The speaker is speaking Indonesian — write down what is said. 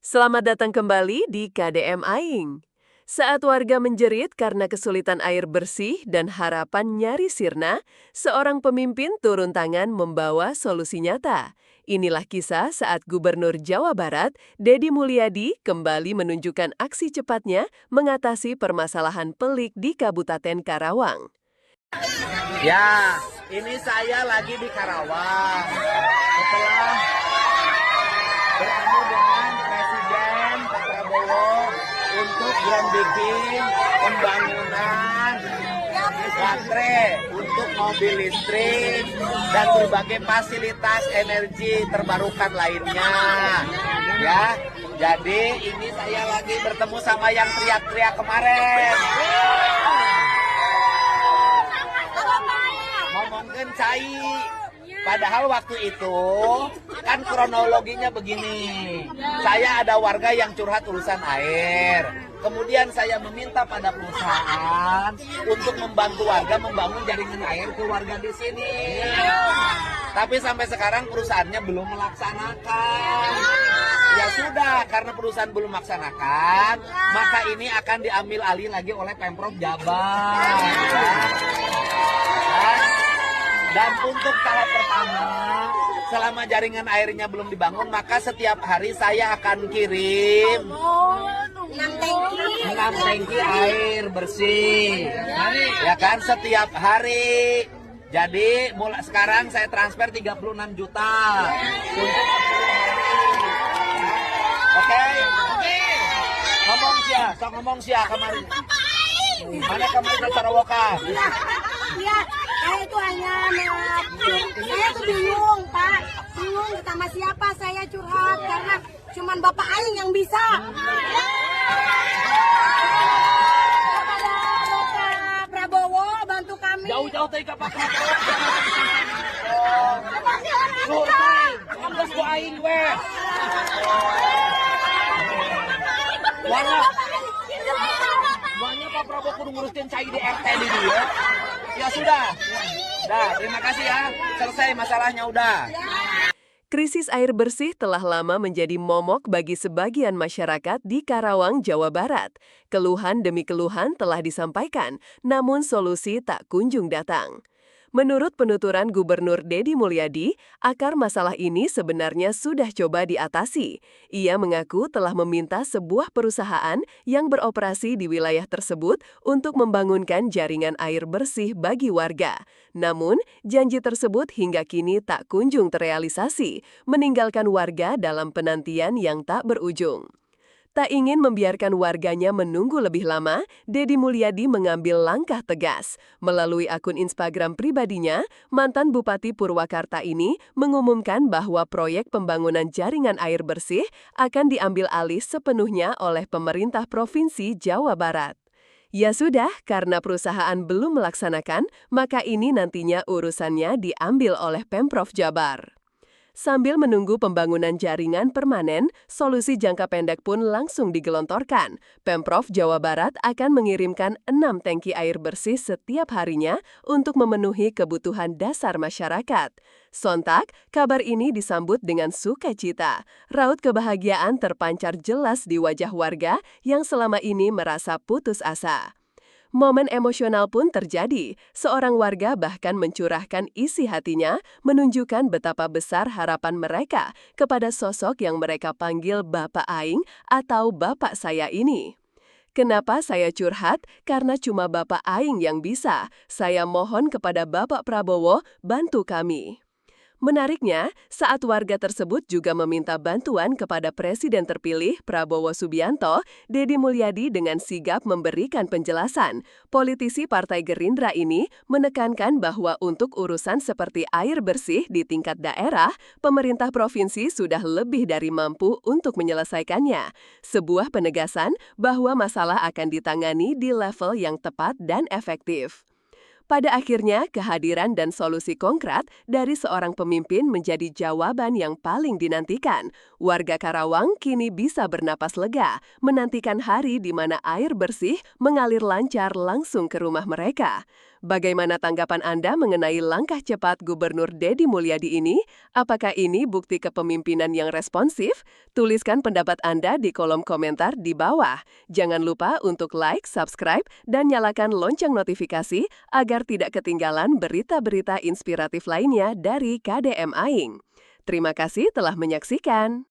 Selamat datang kembali di KDM Aing. Saat warga menjerit karena kesulitan air bersih dan harapan nyaris sirna, seorang pemimpin turun tangan membawa solusi nyata. Inilah kisah saat Gubernur Jawa Barat, Deddy Mulyadi, kembali menunjukkan aksi cepatnya mengatasi permasalahan pelik di Kabupaten Karawang. Ya, ini saya lagi di Karawang. Setelah bertemu dengan Presiden Pak Prabowo untuk groundbreaking pembangunan baterai untuk mobil listrik dan berbagai fasilitas energi terbarukan lainnya. Ya, jadi ini saya lagi bertemu sama yang teriak-teriak kemarin. Ngomongin cai. Padahal waktu itu kan kronologinya begini. Saya ada warga yang curhat urusan air. Kemudian saya meminta pada perusahaan untuk membantu warga membangun jaringan air ke warga di sini. Tapi sampai sekarang perusahaannya belum melaksanakan. Ya sudah, karena perusahaan belum melaksanakan, maka ini akan diambil alih lagi oleh Pemprov Jabar. Dan untuk tahap pertama, selama jaringan airnya belum dibangun, maka setiap hari saya akan kirim 6 tangki air bersih. Ya kan, setiap hari. Jadi mulai sekarang saya transfer 36 juta untuk 10 hari. Oke? Ngomong sia kemarin. Mana kemarin ke Sarawoka? Iya, saya itu hanya saya tuh bingung, Pak. Bingung sama siapa saya curhat karena cuman Bapak Aing yang bisa. Kepada Bapak Prabowo bantu kami. Jauh-jauh tadi ke Pak Prabowo. Ngomong ku aing we. Banyak Pak Prabowo kudu ngurusin cai di RT di dia. Ya sudah. Dah, terima kasih ya. Selesai masalahnya udah. Krisis air bersih telah lama menjadi momok bagi sebagian masyarakat di Karawang, Jawa Barat. Keluhan demi keluhan telah disampaikan, namun solusi tak kunjung datang. Menurut penuturan Gubernur Deddy Mulyadi, akar masalah ini sebenarnya sudah coba diatasi. Ia mengaku telah meminta sebuah perusahaan yang beroperasi di wilayah tersebut untuk membangunkan jaringan air bersih bagi warga. Namun, janji tersebut hingga kini tak kunjung terrealisasi, meninggalkan warga dalam penantian yang tak berujung. Tak ingin membiarkan warganya menunggu lebih lama, Deddy Mulyadi mengambil langkah tegas. Melalui akun Instagram pribadinya, mantan Bupati Purwakarta ini mengumumkan bahwa proyek pembangunan jaringan air bersih akan diambil alih sepenuhnya oleh pemerintah Provinsi Jawa Barat. Ya sudah, karena perusahaan belum melaksanakan, maka ini nantinya urusannya diambil oleh Pemprov Jabar. Sambil menunggu pembangunan jaringan permanen, solusi jangka pendek pun langsung digelontorkan. Pemprov Jawa Barat akan mengirimkan 6 tangki air bersih setiap harinya untuk memenuhi kebutuhan dasar masyarakat. Sontak, kabar ini disambut dengan sukacita. Raut kebahagiaan terpancar jelas di wajah warga yang selama ini merasa putus asa. Momen emosional pun terjadi. Seorang warga bahkan mencurahkan isi hatinya, menunjukkan betapa besar harapan mereka kepada sosok yang mereka panggil Bapak Aing atau Bapak saya ini. Kenapa saya curhat? Karena cuma Bapak Aing yang bisa. Saya mohon kepada Bapak Prabowo, bantu kami. Menariknya, saat warga tersebut juga meminta bantuan kepada Presiden terpilih Prabowo Subianto, Deddy Mulyadi dengan sigap memberikan penjelasan. Politisi Partai Gerindra ini menekankan bahwa untuk urusan seperti air bersih di tingkat daerah, pemerintah provinsi sudah lebih dari mampu untuk menyelesaikannya. Sebuah penegasan bahwa masalah akan ditangani di level yang tepat dan efektif. Pada akhirnya, kehadiran dan solusi konkret dari seorang pemimpin menjadi jawaban yang paling dinantikan. Warga Karawang kini bisa bernapas lega, menantikan hari di mana air bersih mengalir lancar langsung ke rumah mereka. Bagaimana tanggapan Anda mengenai langkah cepat Gubernur Deddy Mulyadi ini? Apakah ini bukti kepemimpinan yang responsif? Tuliskan pendapat Anda di kolom komentar di bawah. Jangan lupa untuk like, subscribe, dan nyalakan lonceng notifikasi agar tidak ketinggalan berita-berita inspiratif lainnya dari KDM Aing. Terima kasih telah menyaksikan.